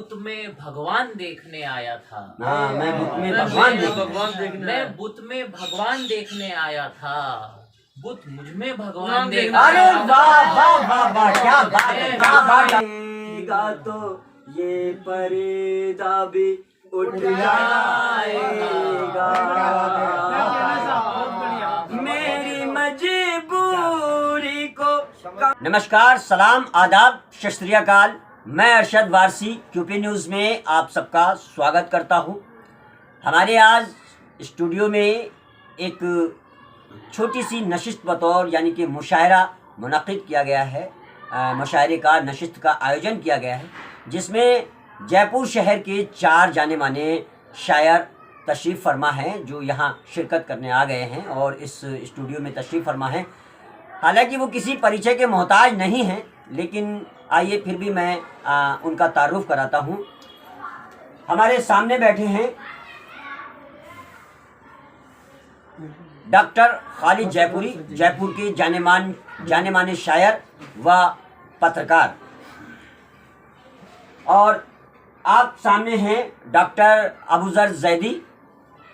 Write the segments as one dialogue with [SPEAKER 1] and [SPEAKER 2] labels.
[SPEAKER 1] बुत में भगवान देखने आया था।
[SPEAKER 2] हाँ, मैं बुत में भगवान देखने
[SPEAKER 1] मैं बुत में भगवान देखने आया था। बुत मुझ में भगवान देखने
[SPEAKER 2] अरे
[SPEAKER 1] आया था।
[SPEAKER 2] वाह वाह वाह वाह, क्या बात है, क्या बात है। तो ये पर्दा भी उठ जाएगा, मेरी मजबूरी को। नमस्कार, सलाम, आदाब, सत श्री अकाल। मैं अरशद वारसी क्यूपी न्यूज़ में आप सबका स्वागत करता हूं। हमारे आज स्टूडियो में एक छोटी सी नशिस्त बतौर यानी कि मुशायरा मुनक़िद किया गया है। मुशायरे का नशिस्त का आयोजन किया गया है, जिसमें जयपुर शहर के 4 जाने माने शायर तशरीफ़ फरमा हैं जो यहाँ शिरकत करने आ गए हैं और इस स्टूडियो में तशरीफ़ फरमा हैं। हालांकि वो किसी परिचय के मोहताज नहीं हैं, लेकिन आइए फिर भी मैं उनका तारुफ कराता हूँ। हमारे सामने बैठे हैं डॉक्टर खालिद जयपुरी, जयपुर के जाने माने शायर व पत्रकार। और आप सामने हैं डॉक्टर अबूज़र ज़ैदी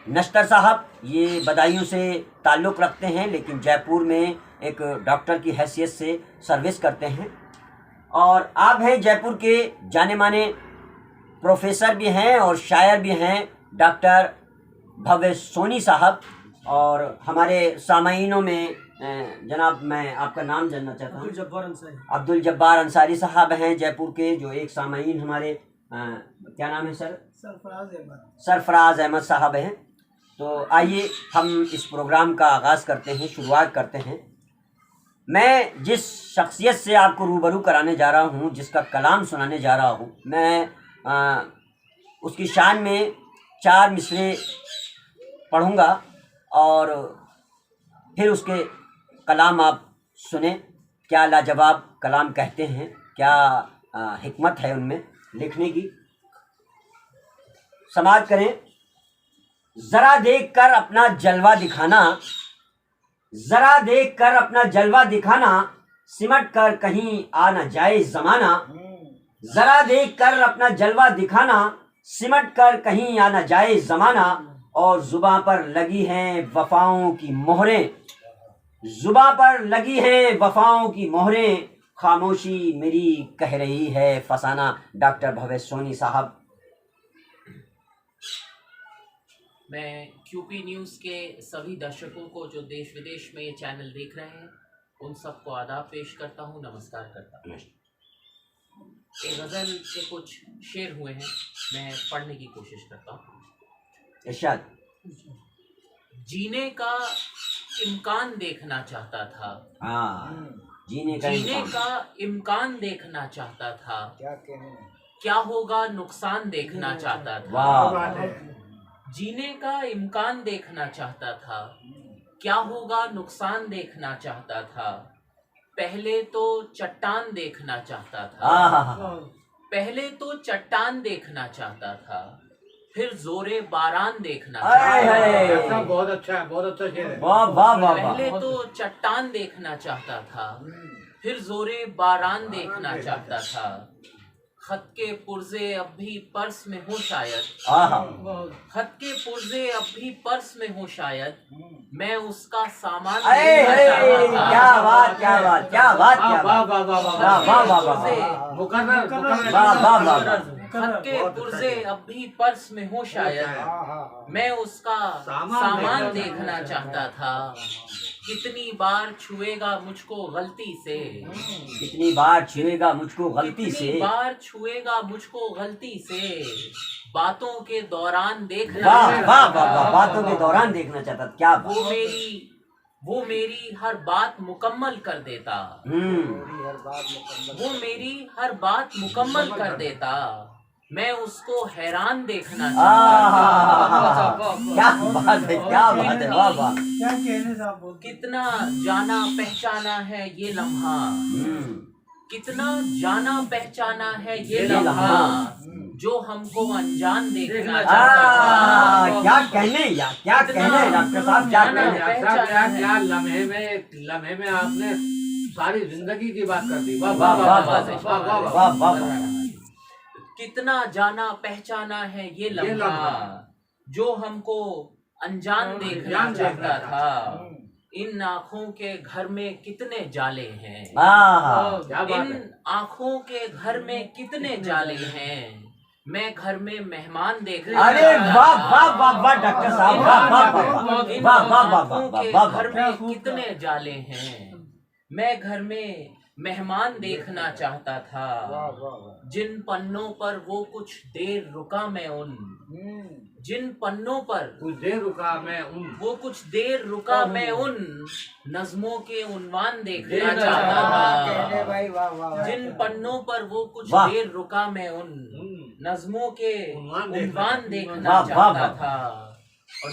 [SPEAKER 2] नश्तर साहब। ये बदायूं से ताल्लुक़ रखते हैं, लेकिन जयपुर में एक डॉक्टर की हैसियत से सर्विस करते हैं। और आप हैं जयपुर के जाने माने प्रोफेसर भी हैं और शायर भी हैं, डॉक्टर भव्य सोनी साहब। और हमारे सामाईनों में जनाब, मैं आपका नाम जानना चाहता हूँ। अब्दुल जब्बार अंसारी साहब हैं जयपुर के, जो एक सामाईन हमारे क्या नाम है सर? सरफराज अहमद साहब हैं। तो आइए हम इस प्रोग्राम का आगाज़ करते हैं, शुरुआत करते हैं। मैं जिस शख्सियत से आपको रूबरू कराने जा रहा हूँ, जिसका कलाम सुनाने जा रहा हूँ, मैं उसकी शान में 4 मिसरे पढ़ूँगा और फिर उसके कलाम आप सुने। क्या लाजवाब कलाम कहते हैं, क्या हिकमत है उनमें लिखने की। समाअत करें। ज़रा देख कर अपना जलवा दिखाना, ज़रा देख कर अपना जलवा दिखाना, सिमट कर कहीं आ न जाए ज़माना। ज़रा देख कर अपना जलवा दिखाना, सिमट कर कहीं आ न जाए ज़माना। और ज़ुबां पर लगी हैं वफ़ाओं की मोहरें, ज़ुबां पर लगी हैं वफ़ाओं की मोहरें, खामोशी मेरी कह रही है फसाना। डॉक्टर भव्य सोनी साहब।
[SPEAKER 1] मैं क्यूपी न्यूज़ के सभी दर्शकों को जो देश विदेश में ये चैनल देख रहे हैं, उन सबको आदाब पेश करता हूँ, नमस्कार करता हूँ। एक गज़ल के कुछ शेर हुए हैं, मैं पढ़ने की कोशिश करता हूँ।
[SPEAKER 2] इरशाद।
[SPEAKER 1] जीने का इम्कान देखना चाहता था।
[SPEAKER 2] जीने
[SPEAKER 1] का इम्कान देखना चाहता था। क्या होगा नुकसान देखना चाहता था। जीने का इम्कान देखना चाहता था, क्या होगा नुकसान देखना चाहता था। पहले तो चट्टान देखना चाहता था, पहले तो चट्टान देखना चाहता था, फिर जोरे बारान देखना चाहता था।
[SPEAKER 3] बहुत अच्छा है, बहुत अच्छा शेर है।
[SPEAKER 2] वाह वाह वाह।
[SPEAKER 1] पहले तो चट्टान देखना चाहता था, फिर जोरे बारान देखना चाहता था। खत के पुर्जे अब भी पर्स में हो शायद, खत के पुर्जे अब भी पर्स में हो शायद, मैं उसका सामान देखना चाहता था।
[SPEAKER 2] क्या बात, क्या बात, क्या बात, क्या बात।
[SPEAKER 3] वाह वाह वाह वाह वाह वाह। मुकर्रर
[SPEAKER 1] खत के पुर्जे अब भी पर्स में हो शायद, मैं उसका सामान देखना चाहता था। कितनी बार छुएगा मुझको गलती से,
[SPEAKER 2] कितनी बार छुएगा मुझको गलती से,
[SPEAKER 1] कितनी बार छुएगा मुझको गलती से, बातों के दौरान देखना
[SPEAKER 2] वाह
[SPEAKER 1] चाहता
[SPEAKER 2] वाह
[SPEAKER 1] था।
[SPEAKER 2] वाह, बातों के दौरान देखना चाहता था। क्या बात।
[SPEAKER 1] वो मेरी हर बात मुकम्मल कर देता, वो मेरी हर बात मुकम्मल कर देता, मैं उसको हैरान देखना चाहता था।
[SPEAKER 2] क्या बात है, क्या बात है, वाह वाह।
[SPEAKER 1] कितना जाना पहचाना है ये लम्हा, कितना जाना पहचाना है ये लम्हा, जो हमको अनजान देखना चाहता था।
[SPEAKER 2] क्या कहने यार, क्या कहने डॉक्टर साहब, क्या कहने।
[SPEAKER 3] क्या लम्हे में आपने सारी जिंदगी की बात कर दी। वाह
[SPEAKER 2] वाह
[SPEAKER 3] वाह
[SPEAKER 2] वाह
[SPEAKER 3] वाह वाह
[SPEAKER 2] वाह वाह वाह।
[SPEAKER 1] कितना जाना पहचाना है ये लम्हा, जो हमको अनजान देखना चाहता था। इन आँखों के घर में कितने जाले हैं, इन आँखों के घर में कितने जाले हैं। मैं घर में मेहमान देखना
[SPEAKER 2] अरे वाह वाह वाह वाह डॉक्टर साहब, वाह वाह वाह वाह वाह वाह वाह वाह
[SPEAKER 1] घर में कितने जाले हैं। मैं घर में मेहमान देखना चाहता था, जिन पन्नों पर वो कुछ देर रुका मैं उन, जिन पन्नों पर
[SPEAKER 3] कुछ देर रुका मैं उन,
[SPEAKER 1] वो कुछ देर रुका मैं उन नज़्मों के उन्वान देखना चाहता था। जिन पन्नों पर वो कुछ देर रुका मैं उन नज़्मों के उन्वान देखना चाहता था। और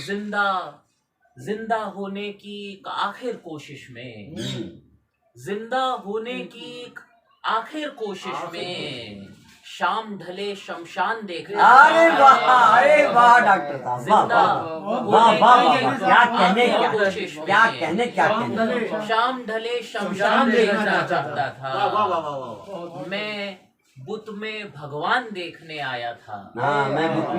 [SPEAKER 1] जिंदा होने की आखिर कोशिश में, जिंदा होने की आखिर कोशिश में शाम ढले शमशान देखना।
[SPEAKER 2] अरे वाह डॉक्टर साहब,
[SPEAKER 1] जिंदा
[SPEAKER 2] वाह वाह वाह, क्या कहने
[SPEAKER 1] शाम ढले शमशान देखना चाहता था। मैं बुत में भगवान देखने आया था।
[SPEAKER 2] मैं बुत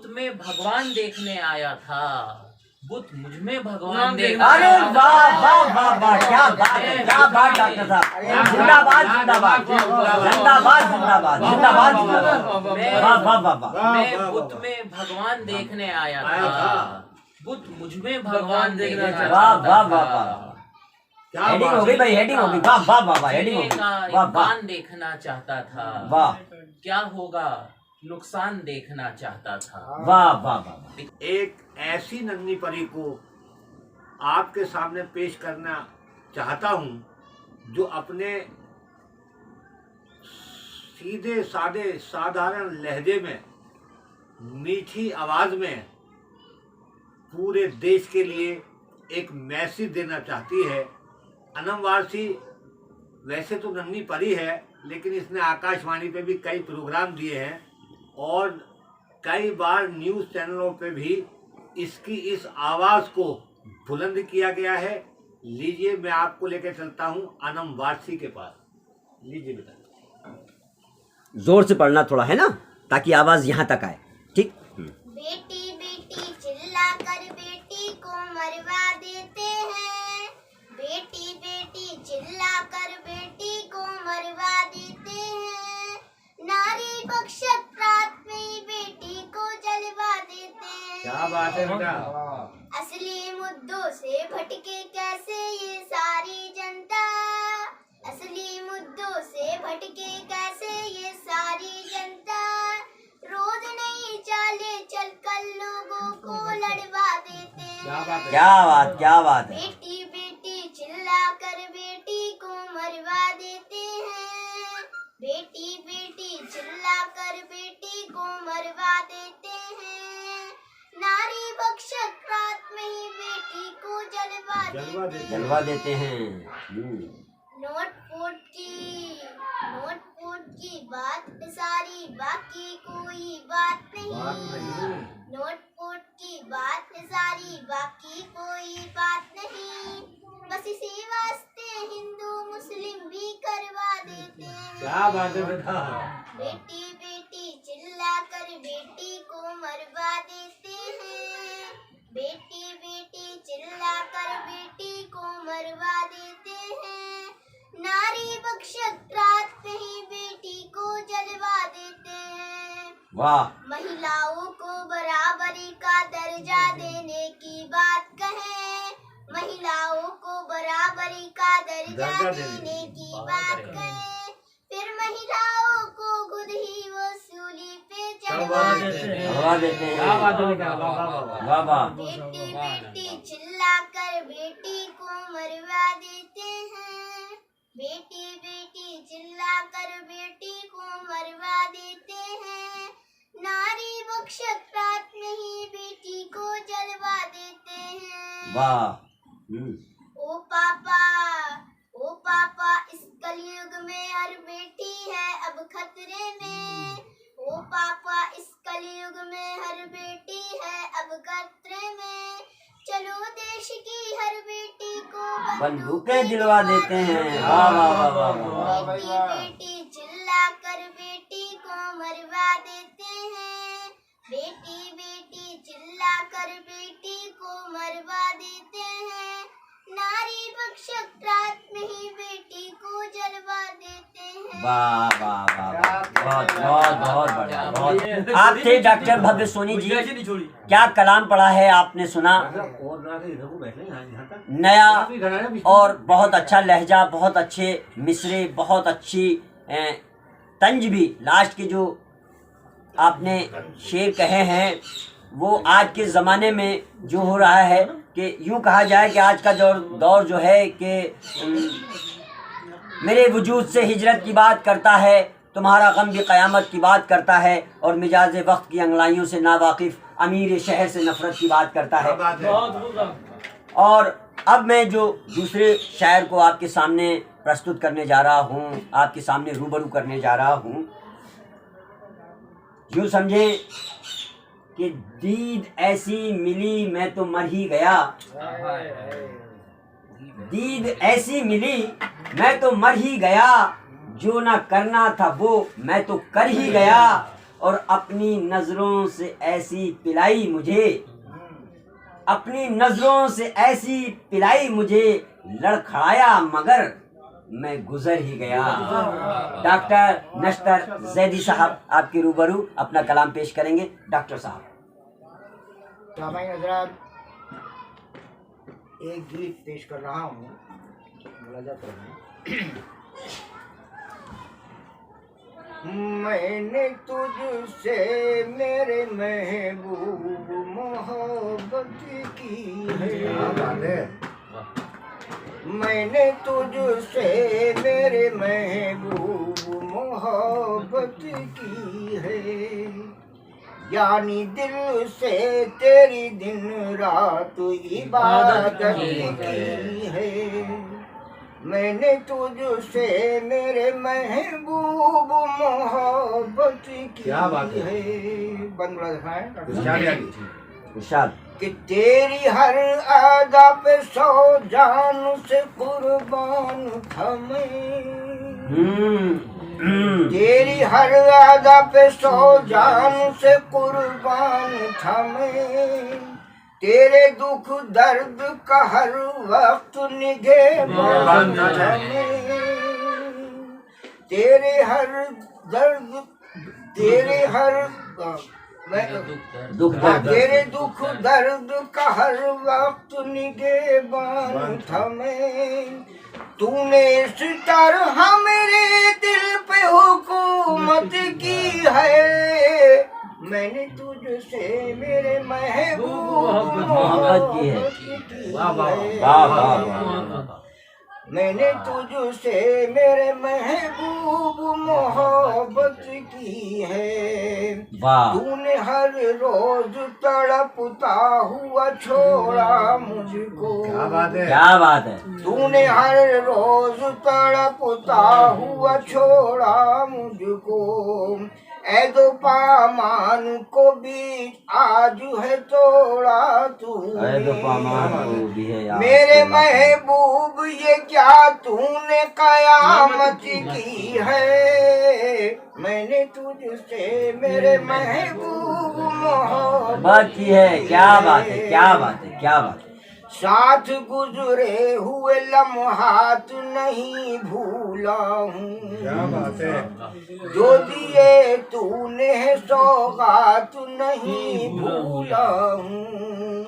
[SPEAKER 2] में
[SPEAKER 1] भगवान देखने आया था। बुत मुझ में भगवान देखना।
[SPEAKER 2] अरे वाह वाह वाह वाह, क्या बात है, क्या बात डॉक्टर साहब, जिंदाबाद जिंदाबाद जिंदाबाद जिंदाबाद जिंदाबाद जिंदाबाद, वाह वाह वाह वाह।
[SPEAKER 1] मैं बुत में भगवान देखने आया था, बुत मुझ में भगवान देखना चाहता था।
[SPEAKER 2] वाह वाह वाह वाह, हेडिंग हो गई भाई, हेडिंग हो गई, वाह वाह वाह वाह, हेडिंग हो गई, वाह वाह।
[SPEAKER 1] देखना चाहता था,
[SPEAKER 2] वाह।
[SPEAKER 1] क्या होगा नुकसान देखना चाहता था।
[SPEAKER 2] वाह वाह वाह।
[SPEAKER 3] एक ऐसी नन्ही परी को आपके सामने पेश करना चाहता हूं, जो अपने सीधे सादे साधारण लहजे में, मीठी आवाज में पूरे देश के लिए एक मैसेज देना चाहती है। अनम वारसी वैसे तो नन्ही परी है, लेकिन इसने आकाशवाणी पे भी कई प्रोग्राम दिए हैं और कई बार न्यूज़ चैनलों पे भी इसकी इस आवाज़ को बुलंद किया गया है। लीजिए, मैं आपको लेकर चलता हूँ अनम वारसी के पास। लीजिए बेटा,
[SPEAKER 2] जोर से पढ़ना थोड़ा, है ना, ताकि आवाज़ यहाँ तक आए। ठीक।
[SPEAKER 4] बेटी बेटी चिल्ला कर बेटी को मरवा देते हैं, बेटी बेटी चिल्ला कर बेटी को मरवा देते हैं। नारी बख्शत रात में बेटी को जलवा देते हैं।
[SPEAKER 3] क्या बात है बेटा।
[SPEAKER 4] असली मुद्दों से भटके कैसे ये सारी जनता, असली मुद्दों से भटके कैसे ये सारी जनता। रोज नई चाले चलकर लोगों को लड़वा देते हैं।
[SPEAKER 2] क्या बात है।
[SPEAKER 4] बेटी बेटी चिल्ला कर बेटी को मरवा देते हैं, बेटी बेटी चिल्ला कर बेटी को मरवा देते हैं। नारी बख्शत रात में ही बेटी को जलवा देते हैं। नोट फूट की बात सारी, बाकी कोई बात नहीं। नोट फूट की बात सारी, बाकी कोई बात नहीं। बस इसी वास्ते हिंदू मुस्लिम भी करवा देते हैं।
[SPEAKER 3] क्या बात है बेटा।
[SPEAKER 4] बेटी बेटी चिल्ला कर बेटी को मरवा देते हैं, बेटी बेटी चिल्ला कर बेटी को मरवा देते हैं। नारी बख्शत रात में ही बेटी को जलवा देते हैं।
[SPEAKER 2] वाह।
[SPEAKER 4] महिलाओं को बराबरी का दर्जा देने की बात कहें, महिलाओं को बराबरी का दर्जा देने की बात कहें, फिर महिलाओं को खुद ही वो सूली पे चढ़वा देते हैं। बेटी बेटी चिल्ला कर बेटी को मरवा देते हैं, बेटी बेटी चिल्ला कर बेटी को मरवा देते हैं। नारी बख्शत रात में ही बेटी को जलवा देते हैं।
[SPEAKER 2] वाह।
[SPEAKER 4] ओ पापा इस कलयुग में हर बेटी है अब खतरे में। ओ पापा इस कलयुग में हर बेटी है अब खतरे में। चलो देश की हर बेटी को
[SPEAKER 2] बंदूकें दिलवा देते हैं। वाह वाह वाह वाह।
[SPEAKER 4] बेटी बेटी चिल्ला कर
[SPEAKER 2] वाह वाह वाह, बहुत बहुत बहुत बढ़िया, बहुत। आप थे डॉक्टर भव्य सोनी जी, क्या कलाम पढ़ा है आपने सुना, नया और बहुत अच्छा लहजा, बहुत अच्छे मिसरे, बहुत अच्छी तंज भी, लास्ट के जो आपने शेर कहे हैं वो आज के ज़माने में जो हो रहा है कि यूँ कहा जाए कि आज का दौर जो है कि मेरे वजूद से हिजरत की बात करता है, तुम्हारा गम भी क़यामत की बात करता है, और मिजाज वक्त की अंगड़ाइयों से नावाकिफ़ अमीर शहर से नफ़रत की बात करता है। और अब मैं जो दूसरे शायर को आपके सामने प्रस्तुत करने जा रहा हूँ, आपके सामने रूबरू करने जा रहा हूँ, यूँ समझें कि दीद ऐसी मिली मैं तो मर ही गया, दीद ऐसी मिली मैं तो मर ही गया, जो ना करना था वो मैं तो कर ही गया, और अपनी नजरों से ऐसी पिलाई मुझे, अपनी नजरों से ऐसी पिलाई मुझे, लड़खड़ाया मगर मैं गुजर ही गया। डॉक्टर नश्तर जैदी साहब आपके रूबरू अपना कलाम पेश करेंगे। डॉक्टर साहब।
[SPEAKER 5] एक गीत पेश कर रहा हूँ, मैंने तुझसे मेरे महबूब मोहब्बत की है, मैंने तुझसे मेरे महबूब मोहब्बत की है, यानी दिल से तेरी दिन रात इबादत की है, मैंने तुझसे मेरे महबूब मोहब्बत की है। बंगला दिखाएं कि तेरी हर अदा पे 100 जान से कुर्बान था मैं, तेरी हर अदा पे 100 जान से कुर्बान था मैं, तेरे दुख दर्द का हर वक्त निगे बंद था मैं, तेरे हर दर्द, तेरे हर तेरे दुख दर्द का हर वक्त निगहबान था मैं, तूने इस तरह मेरे दिल पे हुकूमत की है, मैंने तुझसे मेरे महबूब मोहब्बत की है, मैंने तुझसे मेरे महबूब मोहब्बत की है, तूने हर रोज तड़पता हुआ छोड़ा मुझको,
[SPEAKER 2] क्या बात है,
[SPEAKER 5] तूने हर रोज तड़पता हुआ छोड़ा मुझको, ऐ दो पामान को भी आज है तोड़ा तूने, मेरे महबूब ये क्या तूने कयामत की है, मैंने तुझसे मेरे महबूब मोहब्बत
[SPEAKER 2] की है। क्या बात है, क्या बात है, क्या बात है।
[SPEAKER 5] साथ गुजरे हुए लम्हात नहीं भूला हूँ,
[SPEAKER 3] क्या बात है,
[SPEAKER 5] जो दिए तूने सौगात नहीं भूला हूँ,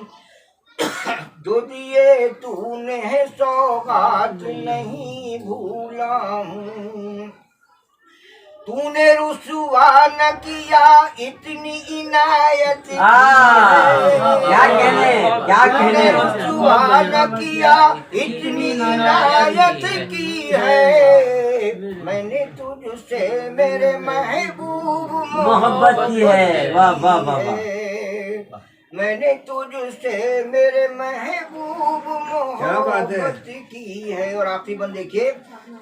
[SPEAKER 5] जो दिए तूने सौगात नहीं भूला हूँ, तूने रुसवा न किया इतनी इनायत
[SPEAKER 2] क्या कहने, क्या कहने,
[SPEAKER 5] रुसवा न किया इतनी इनायत की है, मैंने तुझसे मेरे महबूब
[SPEAKER 2] मोहब्बत की है। वाह वाह वाह वाह,
[SPEAKER 5] मैंने तुझसे मेरे महबूब मोहब्बत की है। और आखिरी बंद देखिए,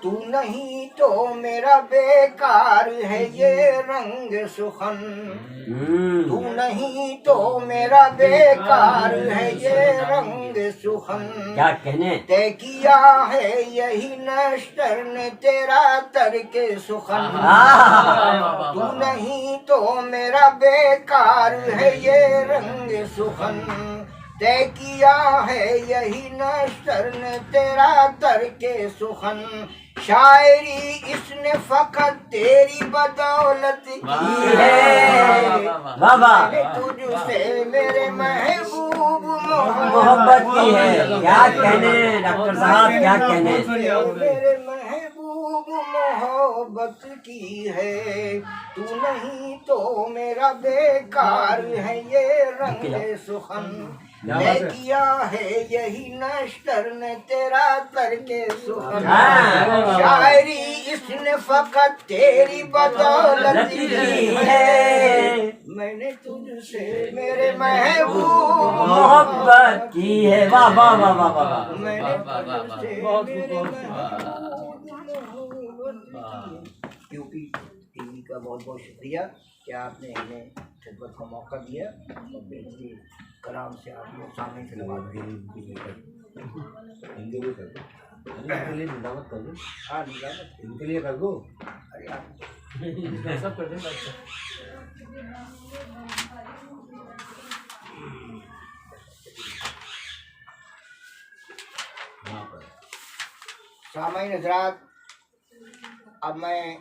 [SPEAKER 5] तू नहीं तो मेरा बेकार है ये रंग सुखन, तू नहीं तो मेरा बेकार है ये रंग सुखन,
[SPEAKER 2] क्या कहने,
[SPEAKER 5] तय किया है यही नश्तर ने तेरा तरके सुखन, तू नहीं तो मेरा बेकार है ये रंग सुखन, तय किया है यही नश्तर ने तेरा तरके सुखन, शायरी इसने फकत तेरी बदौलत की है। मैंने तुझसे मेरे महबूब
[SPEAKER 2] मोहब्बत की है। क्या कहने डॉक्टर साहब, क्या कहने।
[SPEAKER 5] मेरे महबूब मोहब्बत की है, तू नहीं तो मेरा बेकार है ये रंग सुखन। मैं किया है यही नश्तर ने तेरा तरके सुखन, शायरी इसने फकत तेरी बदौलत की है। मैंने तुझसे मेरे महबूब
[SPEAKER 2] मोहब्बत की है। वाह वाह वाह वाह वाह।
[SPEAKER 5] मैंने तुझसे मेरे यूपी टीवी का बहुत बहुत शुक्रिया कि आपने हमें खिदमत का मौका दिया और बेहतरी कलाम से आप लोग सामने से नवाज
[SPEAKER 3] हिंदी में कर दो, इनके लिए निजामत कर दो।
[SPEAKER 5] हाँ निजामत
[SPEAKER 3] इनके लिए कर दो।
[SPEAKER 5] अरे आप
[SPEAKER 1] सब कर देंगे।
[SPEAKER 5] सामाईन हज़रात, अब मैं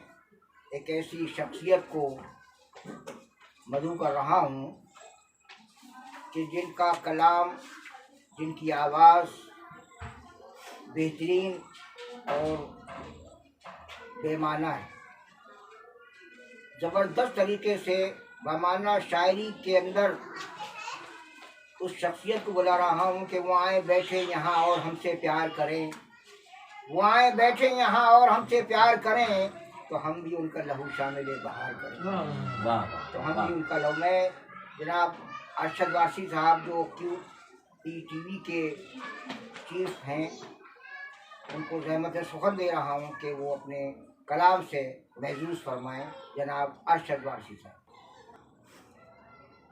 [SPEAKER 5] एक ऐसी शख्सियत को मदऊ कर रहा हूँ कि जिनका कलाम, जिनकी आवाज़ बेहतरीन और बेमाना है। ज़बरदस्त तरीके से बेमाना शायरी के अंदर उस शख्सियत को बुला रहा हूँ कि वो आए बैठे यहाँ और हमसे प्यार करें, वो आए बैठे यहाँ और हमसे प्यार करें, तो हम भी उनका लहू शामिल बहार करें। तो हम भी उनका लहू। मैं जनाब अरशद वासी साहब जो QETV के चीफ हैं, उनको ज़हमत सुखन दे रहा हूँ कि वो अपने कलाम से महजूज फरमाएं। जनाब अरशद वासी साहब।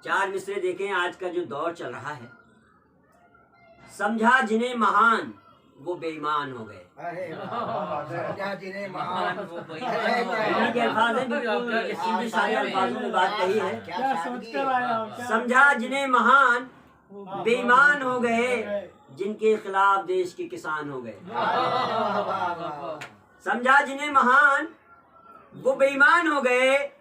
[SPEAKER 2] 4 मिसरे देखें। आज का जो दौर चल रहा है, समझा जिन्हें महान वो बेईमान हो गए।
[SPEAKER 5] अरे समझा जिन्हें महान वो
[SPEAKER 2] इन्हीं के अल्फाज हैं, बिल्कुल इसी सारे अल्फाजों में बात कही है।
[SPEAKER 5] क्या सोच कर आया हो?
[SPEAKER 2] समझा जिन्हें महान बेईमान हो गए, जिनके खिलाफ देश के किसान हो गए। समझा जिन्हें महान वो बेईमान हो गए,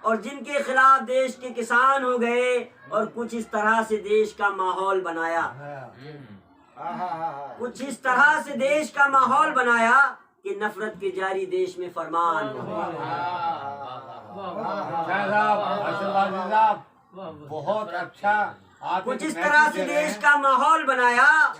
[SPEAKER 2] और जिनके खिलाफ देश के किसान हो गए, और कुछ इस तरह से देश का माहौल बनाया, कुछ इस तरह से देश का माहौल बनाया कि नफरत के जारी देश में फरमान हो।
[SPEAKER 3] बहुत अच्छा।
[SPEAKER 2] कुछ इस तरह से देश का माहौल बनाया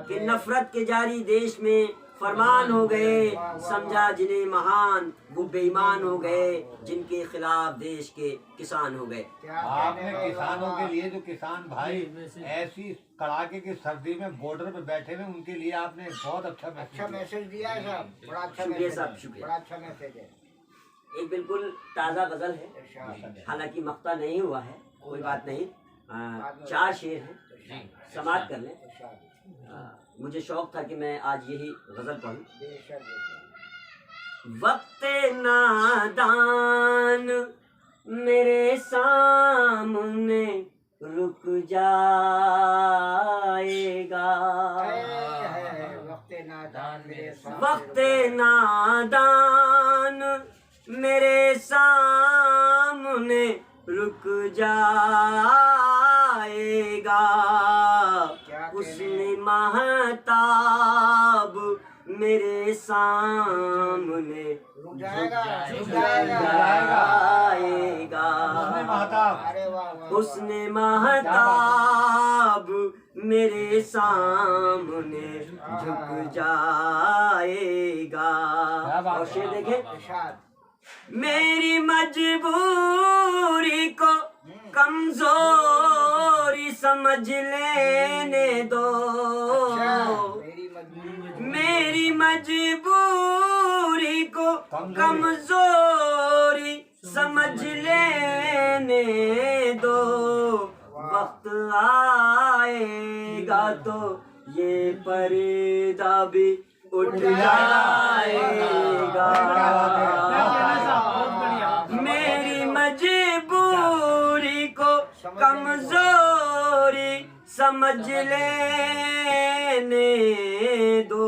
[SPEAKER 2] कि नफरत के जारी देश में फरमान हो गए। समझा जिन्हें महान वो बेईमान हो गए, जिनके खिलाफ देश के किसान हो गए।
[SPEAKER 3] आपने किसानों के लिए, जो किसान भाई ऐसी कड़ाके की सर्दी में बॉर्डर पे बैठे हुए, उनके लिए आपने बहुत अच्छा
[SPEAKER 5] मैसेज दिया है साहब। बड़ा अच्छा
[SPEAKER 2] शुक्रिया
[SPEAKER 5] मैसेज,
[SPEAKER 2] साहब, शुक्रिया।
[SPEAKER 5] बड़ा अच्छा मैसेज है।
[SPEAKER 2] एक बिल्कुल ताज़ा गजल है, हालांकि मक्ता नहीं हुआ है, कोई बात नहीं। 4 शेर हैं, समाप्त कर लें। मुझे शौक था कि मैं आज यही गजल पढ़ूं। वक्त नादान मेरे सामने रुक जाएगा, वक्त नादान मेरे सामने रुक जाएगा। उसने महताब मेरे सामने
[SPEAKER 5] रुक जाएगा।
[SPEAKER 2] उसने महताब मेरे सामने झुक जाएगा। और शेर देखें, मेरी मजबूरी को कमजोरी समझ लेने दो, मेरी मजबूरी को कमजोरी समझ लेने दो। वक्त आएगा तो ये पर्दा भी उठ जाएगा। मेरी मजबूरी को कमजोरी समझ लेने दो,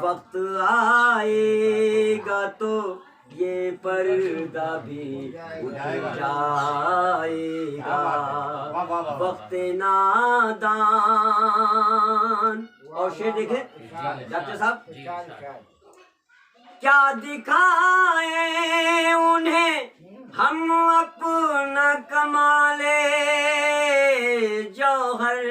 [SPEAKER 2] वक्त आएगा तो ये पर्दा भी उठ जाएगा। वक्त नादान। और शेर देखे डॉक्टर साहब, क्या दिखाएं उन्हें हम अपना कमाले जौहर,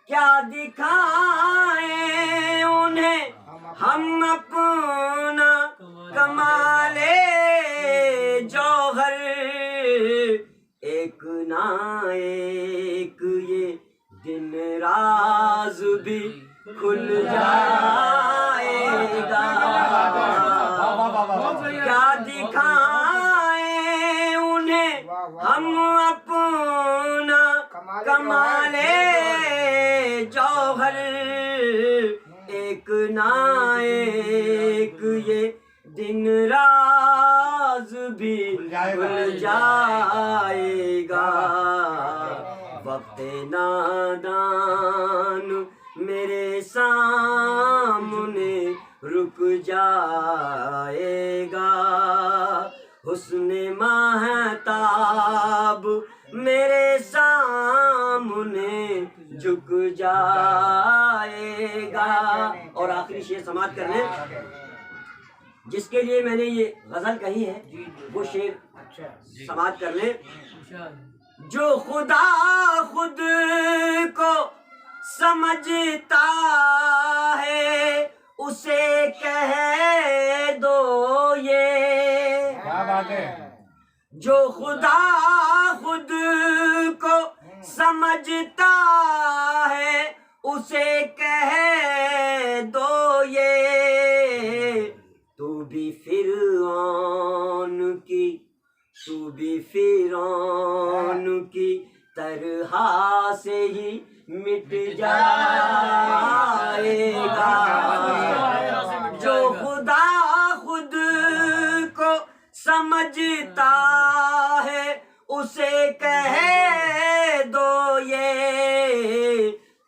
[SPEAKER 2] क्या दिखाएं उन्हें हम अपना कमाले जौहर। एक ना एक ये दिन राज भी खुल जाएगा। क्या दिखाएं उन्हें हम अपना कमाले जौहर। एक ना एक ये दिन राज भी खुल जाएगा। वक्त नादान मेरे सामने रुक जाएगा। हुस्ने महताब मेरे सामने झुक जाएगा। और आखिरी शेर समाप्त कर लें। जिसके लिए मैंने ये गजल कही है वो शेर समाप्त कर लें। जो खुदा खुद को समझता है उसे कह दो ये। क्या बात है। जो खुदा खुद को समझता है उसे कह दो ये। तू भी फिरौन की तरह से ही मिट जाएगा। जो खुदा खुद को समझता है उसे कह दो ये।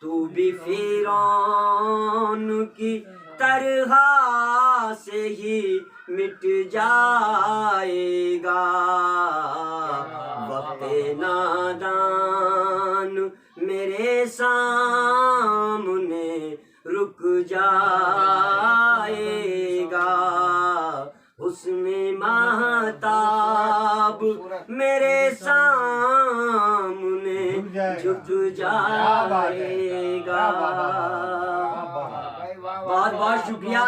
[SPEAKER 2] तू भी फिरौन की तरह से ही मिट जाएगा। वक्त नादान मेरे सामने रुक जाएगा। हुस्ने महताब मेरे सामने झुक जाएगा। बहुत बहुत शुक्रिया।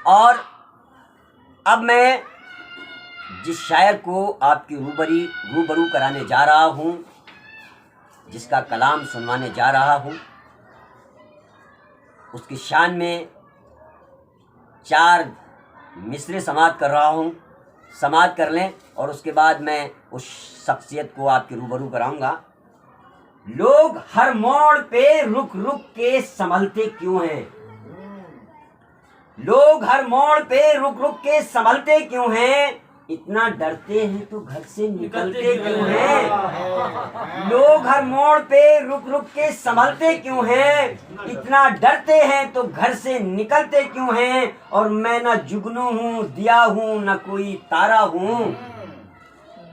[SPEAKER 2] और अब मैं जिस शायर को आपकी रूबरू कराने जा रहा हूँ, जिसका कलाम सुनवाने जा रहा हूँ, उसकी शान में 4 मिसरे समाप्त कर रहा हूँ। समाप्त कर लें और उसके बाद मैं उस शख्सियत को आपके रूबरू कराऊंगा। लोग हर मोड़ पे रुक रुक के संभलते क्यों हैं? लोग हर मोड़ पे रुक रुक के संभलते क्यों हैं? इतना डरते हैं तो घर से निकलते क्यों हैं? लोग हर मोड़ पे रुक रुक के संभलते क्यों हैं? इतना डरते हैं तो घर से निकलते क्यों हैं? और मैं ना जुगनू हूँ दिया हूँ न कोई तारा हूँ।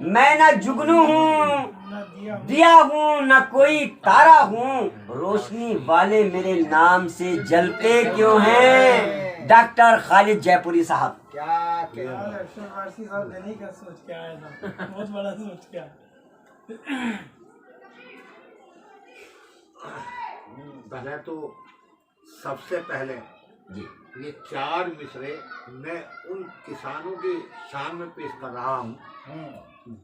[SPEAKER 2] मैं ना जुगनू हूँ दिया हूँ न कोई तारा हूँ। रोशनी वाले मेरे नाम से जलते क्यों हैं? डॉक्टर खालिद जयपुरी साहब।
[SPEAKER 5] क्या
[SPEAKER 6] देने का सोच के आया था, बहुत बड़ा सोच के आया।
[SPEAKER 3] पहले तो सबसे पहले ये 4 मिसरे मैं उन किसानों की शान में पेश कर रहा हूँ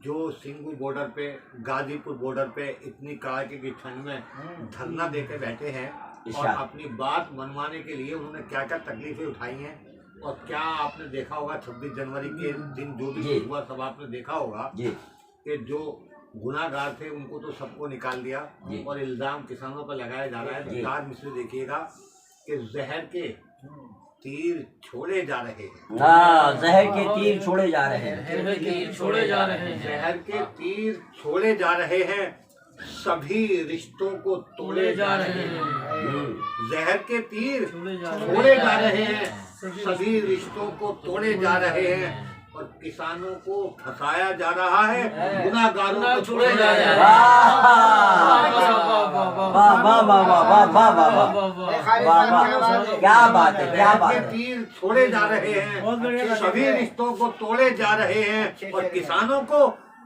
[SPEAKER 3] जो सिंगू बॉर्डर पे, गाजीपुर बॉर्डर पे इतनी कड़ाके की ठंड में धरना देके बैठे हैं और अपनी बात मनवाने के लिए उन्होंने क्या क्या तकलीफें उठाई हैं। और क्या आपने देखा होगा 26 जनवरी के दिन जो भी हुआ सब आपने देखा होगा कि जो गुनाहगार थे उनको तो सबको निकाल दिया और इल्जाम किसानों पर लगाया जा रहा है। 4 मिसरे देखिएगा कि जहर के तीर छोड़े जा रहे हैं।
[SPEAKER 2] हाँ, जहर के तीर छोड़े जा रहे हैं।
[SPEAKER 1] जहर के तीर छोड़े जा रहे हैं।
[SPEAKER 3] जहर के तीर छोड़े जा रहे हैं, सभी रिश्तों को तोड़े जा रहे हैं। जहर के तीर छोड़े जा रहे हैं, सभी रिश्तों को तोड़े जा रहे हैं, और किसानों को फंसाया जा रहा है, गुनाहगारों को छोड़े जा रहे हैं।
[SPEAKER 2] वाह वाह वाह वाह वाह वाह वाह वाह वाह, क्या बात है, क्या बात है।
[SPEAKER 3] तीर छोड़े जा रहे हैं, सभी रिश्तों को तोड़े जा रहे हैं, और किसानों को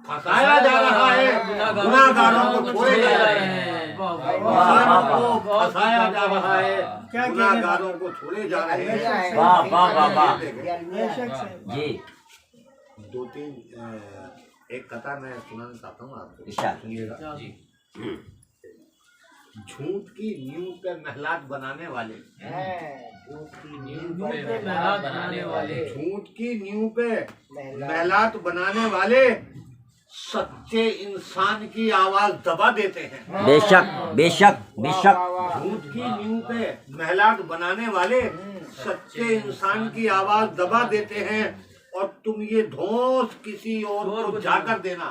[SPEAKER 3] फंसाया जा रहा है, गुनाहगारों को छोड़े जा रहे हैं। किसानों को फंसाया जा रहा है, गुनाहगारों को छोड़े जा रहे हैं।
[SPEAKER 2] वाह वाह वाह वाह जी।
[SPEAKER 3] दो तीन एक कथा मैं सुनाना चाहता हूँ आपको,
[SPEAKER 2] इरशाद।
[SPEAKER 3] सुनिएगा।
[SPEAKER 1] जी।
[SPEAKER 3] झूठ की नींव पे महलात बनाने वाले,
[SPEAKER 1] झूठ की नींव पे महलात बनाने वाले,
[SPEAKER 3] झूठ की नींव पे महलात बनाने वाले सच्चे इंसान की आवाज दबा देते हैं।
[SPEAKER 2] बेशक बेशक बेशक।
[SPEAKER 3] झूठ की नींव पे महलात बनाने वाले सच्चे इंसान की आवाज दबा देते हैं, और तुम ये धौंस किसी और को जाकर देना,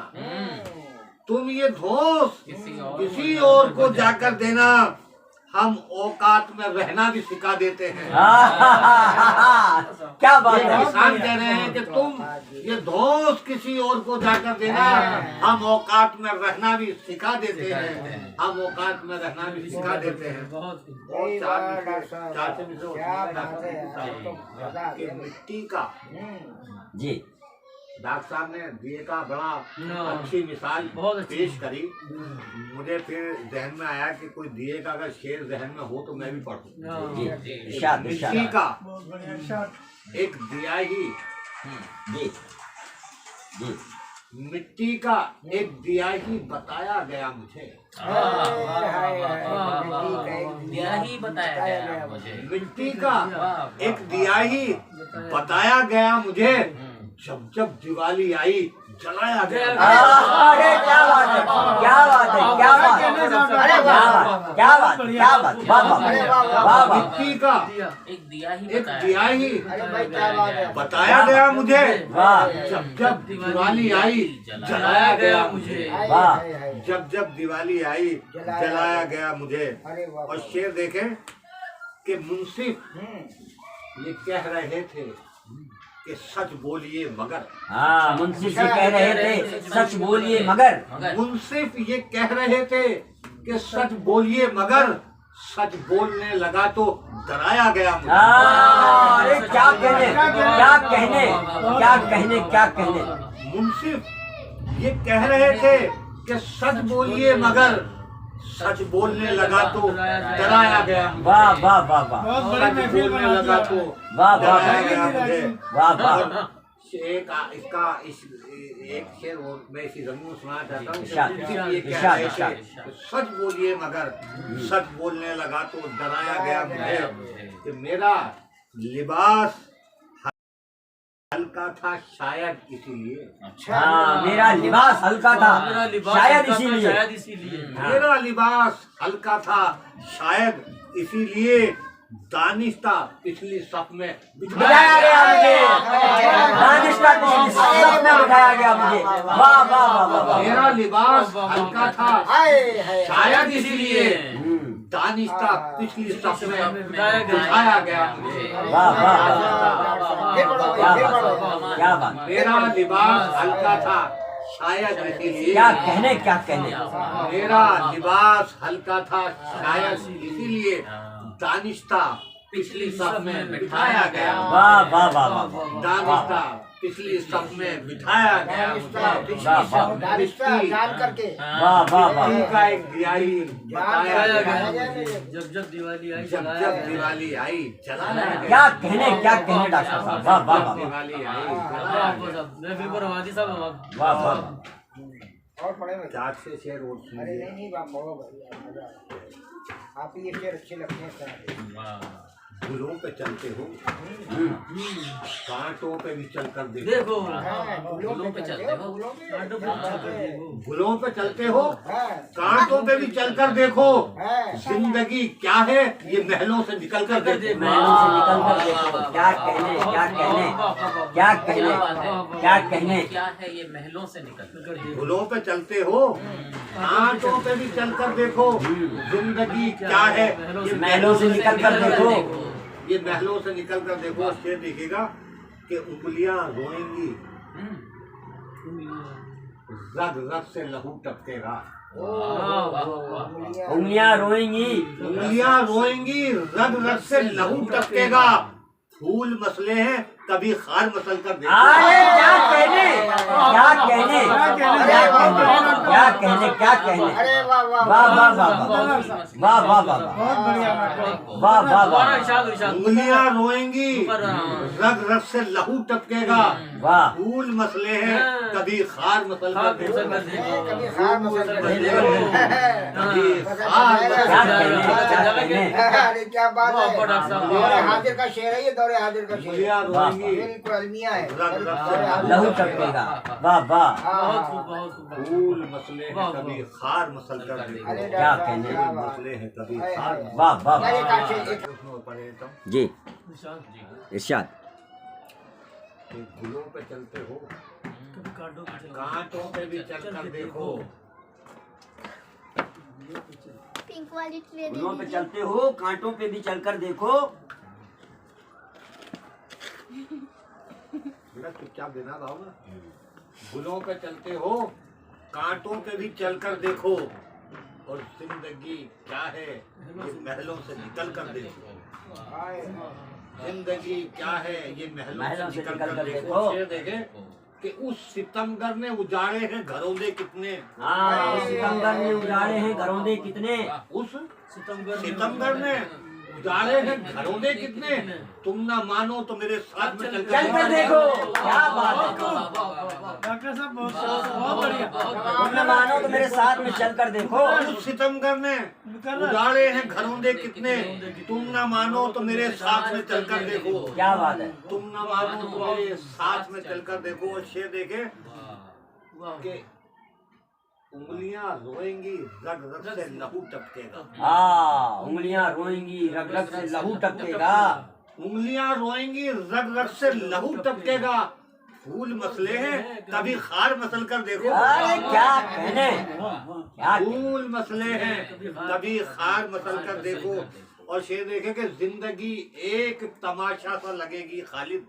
[SPEAKER 3] तुम ये धौंस किसी और को जाकर देना, हम औकात में रहना भी सिखा देते हैं।
[SPEAKER 2] क्या बात
[SPEAKER 3] ये
[SPEAKER 2] है।
[SPEAKER 3] किसान कह रहे हैं कि तुम ये धौंस किसी और को जाकर देना, हम औकात में रहना भी सिखा देते हैं, हम औकात में रहना भी सिखा देते हैं। और चार से मिसो कि मिट्टी का,
[SPEAKER 2] जी
[SPEAKER 3] डॉक्टर साहब ने दिए का बड़ा अच्छी मिसाल पेश करी। मुझे फिर जहन में आया कि कोई दिए का अगर शेर जहन में हो तो मैं भी पढ़ूं।
[SPEAKER 2] जी इरशाद इरशाद।
[SPEAKER 3] मिट्टी का
[SPEAKER 6] बहुत बढ़िया शॉट।
[SPEAKER 3] एक दिया ही,
[SPEAKER 2] जी जी
[SPEAKER 3] मिट्टी का एक दिया ही बताया गया मुझे,
[SPEAKER 1] दिया ही बताया गया मुझे,
[SPEAKER 3] मिट्टी का एक दिया ही बताया गया मुझे, जब जब दिवाली आई जलाया गया।
[SPEAKER 2] अरे क्या बात है, क्या बात है, क्या बात है, अरे वाह, क्या बात, क्या बात, वाह वाह वाह वाह।
[SPEAKER 3] मिट्टी का
[SPEAKER 1] एक दिया ही
[SPEAKER 3] एक
[SPEAKER 1] बताया
[SPEAKER 3] दिया ही बताया गया मुझे,
[SPEAKER 2] वाह
[SPEAKER 3] जब जब दिवाली आई जलाया गया मुझे,
[SPEAKER 2] वाह।
[SPEAKER 3] जब जब दिवाली आई जलाया गया मुझे। और शेर देखें कि मुंसिफ ये कह रहे थे कि सच बोलिए मगर,
[SPEAKER 2] हाँ, मुंसिफ जी कह रहे थे सच बोलिए मगर,
[SPEAKER 3] मुंसिफ ये कह रहे थे कि सच बोलिए मगर, सच बोलने लगा तो डराया गया मुझे।
[SPEAKER 2] अरे क्या कहने, क्या कहने, क्या कहने, क्या कहने।
[SPEAKER 3] मुंसिफ ये कह रहे थे कि सच बोलिए मगर, सच बोलने लगा तो डराया गया मुझे।
[SPEAKER 2] वाह वाह वाह वाह
[SPEAKER 6] बहुत बड़ी
[SPEAKER 3] सच
[SPEAKER 6] महफिल
[SPEAKER 3] बोलने
[SPEAKER 6] बना
[SPEAKER 3] लगा
[SPEAKER 6] दी
[SPEAKER 3] तो
[SPEAKER 2] वाह वाह
[SPEAKER 3] डराया गया मुझे।
[SPEAKER 2] वाह वाह।
[SPEAKER 3] एक इसका एक शेर और मैं इसी जमीन में सुनाना चाहता हूँ।
[SPEAKER 2] इरशाद,
[SPEAKER 3] ये कह
[SPEAKER 2] इरशाद,
[SPEAKER 3] रहे
[SPEAKER 2] इरशाद।
[SPEAKER 3] थे, सच बोलिए मगर, सच बोलने लगा तो डराया गया मुझे, कि मेरा लिबास हल्का था शायद इसीलिए,
[SPEAKER 2] हाँ, मेरा लिबास हल्का था शायद इसीलिए,
[SPEAKER 3] मेरा लिबास हल्का था शायद इसीलिए, दानिश्ता पिछली सफ में
[SPEAKER 2] बिठाया गया मुझे, दानिश्ता पिछली सफ में बिठाया गया मुझे। वाह वाह वाह वाह।
[SPEAKER 3] मेरा लिबास हल्का था शायद इसीलिए, दानिश्ता पिछली सफ में बिठाया गया मुझे।
[SPEAKER 2] वाह वाह वाह, क्या बात,
[SPEAKER 3] मेरा लिबास हल्का था शायद इसीलिए,
[SPEAKER 2] क्या कहने, क्या कहने।
[SPEAKER 3] मेरा लिबास हल्का था शायद इसीलिए, दानिश्ता पिछली सफ में बिठाया गया।
[SPEAKER 2] वाह वाह वाह वाह।
[SPEAKER 3] दानिश्ता पिछली सफ में बिठाया गया मुझे।
[SPEAKER 5] जान करके
[SPEAKER 2] वाह वाह वाह।
[SPEAKER 3] मिट्टी का एक दियाई बताया गया,
[SPEAKER 7] जब जब दिवाली आई
[SPEAKER 3] जब जब दिवाली आई जलाया गया।
[SPEAKER 2] क्या कहने, क्या कहने डॉक्टर साहब। वाह वाह वाह
[SPEAKER 3] दिवाली आई जलाया गया।
[SPEAKER 7] मैं भी बरवादी साहब
[SPEAKER 2] वाह वाह।
[SPEAKER 5] और पढ़े भाई।
[SPEAKER 3] चार से शेर और
[SPEAKER 5] अरे
[SPEAKER 3] सुनिए।
[SPEAKER 5] नहीं बाप, मजा आप ये शेर अच्छे लगते हैं सारे।
[SPEAKER 3] गुलों पे चलते हो, कांटों पे भी चलकर देखो।
[SPEAKER 7] देखो
[SPEAKER 1] फूलों पे चलते हो,
[SPEAKER 7] कांटों पे चलकर देखो।
[SPEAKER 3] गुलों पे चलते हो,
[SPEAKER 5] हाँ,
[SPEAKER 3] कांटों पे भी चलकर देखो।
[SPEAKER 5] हाँ।
[SPEAKER 3] जिंदगी क्या है ये महलों से निकल कर देखो।
[SPEAKER 2] महलों से निकल कर देखो। क्या कहने, क्या कहने, क्या कहने, क्या कहने।
[SPEAKER 1] क्या है ये महलों से निकल कर।
[SPEAKER 3] गुलों पे चलते हो, कांटों पे भी चलकर देखो। जिंदगी क्या है ये
[SPEAKER 2] महलों से निकल कर देखो।
[SPEAKER 3] ये महलों से निकल कर देखो। शेर देखिएगा कि उंगलियां रोएंगी, रग रग से लहू टपकेगा।
[SPEAKER 2] उंगलियां रोएंगी,
[SPEAKER 3] उंगलियां रोएंगी, रग रग से लहू टपकेगा। फूल मसले हैं कभी खार मसल कर देखो।
[SPEAKER 2] अरे क्या कहने, क्या कहने, क्या कहने, क्या कहने।
[SPEAKER 5] अरे वाह वाह
[SPEAKER 2] वाह वाह वाह वाह वाह वाह
[SPEAKER 6] बहुत बढ़िया नाटक।
[SPEAKER 2] वाह वाह वाह।
[SPEAKER 7] इरशाद इरशाद।
[SPEAKER 3] उंगलियां रोएंगी, रग रग से लहू टपकेगा।
[SPEAKER 2] वाह।
[SPEAKER 3] फूल मसले हैं कभी खार मसल कर देखो।
[SPEAKER 5] कभी खार मसल कर
[SPEAKER 3] कभी खार
[SPEAKER 2] क्या
[SPEAKER 3] मसल
[SPEAKER 2] कहने, क्या कहने।
[SPEAKER 5] अरे क्या बात है।
[SPEAKER 7] बहुत डॉक्टर साहब।
[SPEAKER 5] दौरे हाजिर का शेर है ये, दौरे हाजिर का शेर।
[SPEAKER 3] उंगलियां रोएंगी,
[SPEAKER 5] बिल्कुल अलमिया है।
[SPEAKER 3] रग रग से
[SPEAKER 5] दौरे हाजिर
[SPEAKER 2] लहू
[SPEAKER 5] का शेर है।
[SPEAKER 2] टपकेगा। वाह वाह।
[SPEAKER 7] बहुत खूब बहुत खूब।
[SPEAKER 3] फूल मसले हैं कभी खार मसल कर देखो।
[SPEAKER 5] अरे
[SPEAKER 2] क्या
[SPEAKER 5] डॉक्टर साहब,
[SPEAKER 2] कहने।
[SPEAKER 5] क्या
[SPEAKER 3] फूल
[SPEAKER 5] बात।
[SPEAKER 3] मसले हैं कभी
[SPEAKER 5] हाय,
[SPEAKER 3] खार
[SPEAKER 5] हाय।
[SPEAKER 3] मसल
[SPEAKER 2] वाह वाह
[SPEAKER 5] अरे
[SPEAKER 2] वाह।
[SPEAKER 5] का शेर एक
[SPEAKER 3] उसमें पढ़े तो
[SPEAKER 2] जी
[SPEAKER 7] इरशाद।
[SPEAKER 2] इरशाद।
[SPEAKER 3] कि गुलों पे चलते हो,
[SPEAKER 7] कभी कांटों पे चलकर
[SPEAKER 3] कांटों पे भी चलकर देखो।
[SPEAKER 4] पिंक वाली ट्रे दे
[SPEAKER 2] फूलों पे
[SPEAKER 4] दीजिए।
[SPEAKER 2] चलते हो, कांटों पे भी चलकर देखो।
[SPEAKER 3] बेटा चुपचाप देना था ना। गुलों पे चलते हो, कांटों पे भी चलकर देखो। और जिंदगी क्या है ये महलों से निकल कर देखो।
[SPEAKER 5] हाय।
[SPEAKER 3] जिंदगी क्या है ये महलों
[SPEAKER 2] महलों
[SPEAKER 3] से
[SPEAKER 2] से
[SPEAKER 3] निकल
[SPEAKER 2] निकल
[SPEAKER 3] कर
[SPEAKER 2] कर
[SPEAKER 3] देखो।
[SPEAKER 2] देखो।
[SPEAKER 3] शेर देखे कि उस सितमगर ने उजाड़े हैं घरौंदे कितने।
[SPEAKER 2] हाँ, सितमगर ने उजाड़े हैं घरौंदे कितने।
[SPEAKER 3] उस
[SPEAKER 7] सितमगर
[SPEAKER 3] सितमगर ने उजाड़े हैं घरौंदे कितने। तुम ना मानो तो मेरे साथ में
[SPEAKER 2] चल कर देखो। क्या बात है।
[SPEAKER 6] डॉक्टर साहब बहुत बढ़िया।
[SPEAKER 2] तुम न मानो तो मेरे साथ में चल कर देखो।
[SPEAKER 3] उस सितमगर ने उजाड़े हैं घरौंदे कितने। तुम ना मानो तो मेरे साथ में चलकर देखो।
[SPEAKER 2] क्या बात है।
[SPEAKER 3] तुम ना मानो तो मेरे साथ में चलकर देखो। और शेर देखे कि उंगलियां रोएंगी, रग रग से लहू टपकेगा।
[SPEAKER 2] हाँ, उंगलियां रोएंगी, रग रग से लहू टपकेगा।
[SPEAKER 3] उंगलियां रोएंगी, रग रग से लहू टपकेगा। फूल मसले हैं कभी खार मसल कर देखो।
[SPEAKER 2] अरे क्या कहने, क्या कहने।
[SPEAKER 3] फूल मसले हैं कभी खार मसल कर देखो। और शेर देखे कि जिंदगी एक तमाशा सा लगेगी खालिद।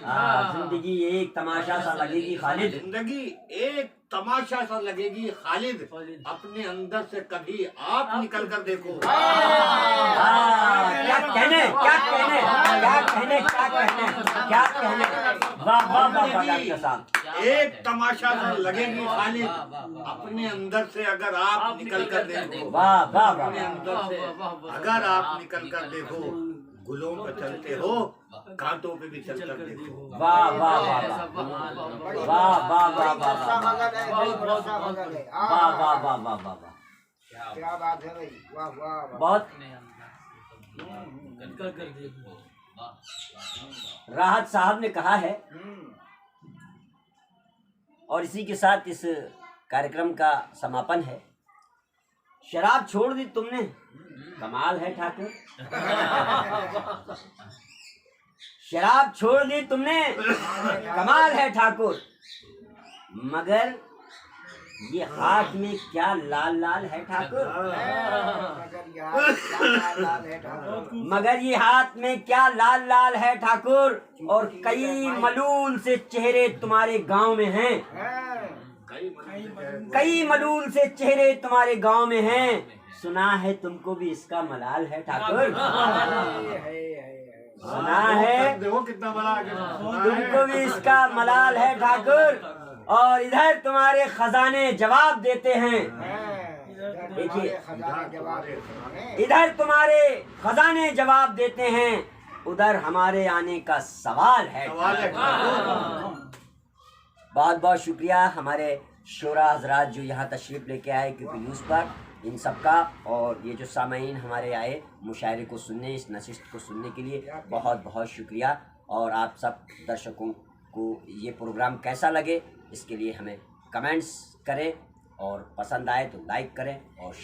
[SPEAKER 2] हाँ, जिंदगी एक तमाशा सा लगेगी खालिद।
[SPEAKER 3] जिंदगी एक तमाशा सा लगेगी खालिद। अपने अंदर से कभी आप निकल कर देखो।
[SPEAKER 2] हाँ, क्या कहने, क्या कहने, क्या कहने, क्या कहने, क्या कहने। वाह वाह वाह डॉक्टर साहब।
[SPEAKER 3] एक तमाशा सा लगेगी खालिद। अपने अंदर से अगर आप निकल कर देखो।
[SPEAKER 2] वाह वाह वाह।
[SPEAKER 3] अपने अंदर से अगर आप निकल कर देखो। गुलों पे चलते हो, कांटों पे भी चल कर देखो।
[SPEAKER 2] वाह वाह वाह वाह वाह वाह वाह
[SPEAKER 5] बरसा
[SPEAKER 2] वाह
[SPEAKER 5] गजल है भाई, बरसा गजल है।
[SPEAKER 2] वाह वाह वाह वाह वाह वाह।
[SPEAKER 5] क्या बात है भाई, वाह वाह वाह।
[SPEAKER 2] बहुत
[SPEAKER 7] कर कर देखो।
[SPEAKER 2] राहत साहब ने कहा है। और इसी के साथ इस कार्यक्रम का समापन है। शराब छोड़ दी तुमने, कमाल है ठाकुर। शराब छोड़ दी तुमने, कमाल है ठाकुर। मगर ये हाथ में क्या लाल लाल है ठाकुर। मगर ये हाथ में क्या लाल लाल है ठाकुर। और कई मलूल से चेहरे तुम्हारे गांव में हैं। कई मलूल से चेहरे तुम्हारे गांव में हैं। सुना है तुमको भी इसका मलाल है ठाकुर। सुना है
[SPEAKER 3] देखो कितना बड़ा
[SPEAKER 2] तुमको भी इसका मलाल है ठाकुर। और इधर तुम्हारे खजाने जवाब देते हैं। देखिए, इधर तुम्हारे खजाने जवाब देते हैं, उधर हमारे आने का सवाल है। बहुत बहुत शुक्रिया हमारे शोरा हजरात जो यहाँ तशरीफ लेके आए क्योंकि न्यूज़ पर। इन सब का, और ये जो सामाईन हमारे आए मुशायरे को सुनने, इस नशिस्त को सुनने के लिए बहुत बहुत शुक्रिया। और आप सब दर्शकों को ये प्रोग्राम कैसा लगे इसके लिए हमें कमेंट्स करें, और पसंद आए तो लाइक करें और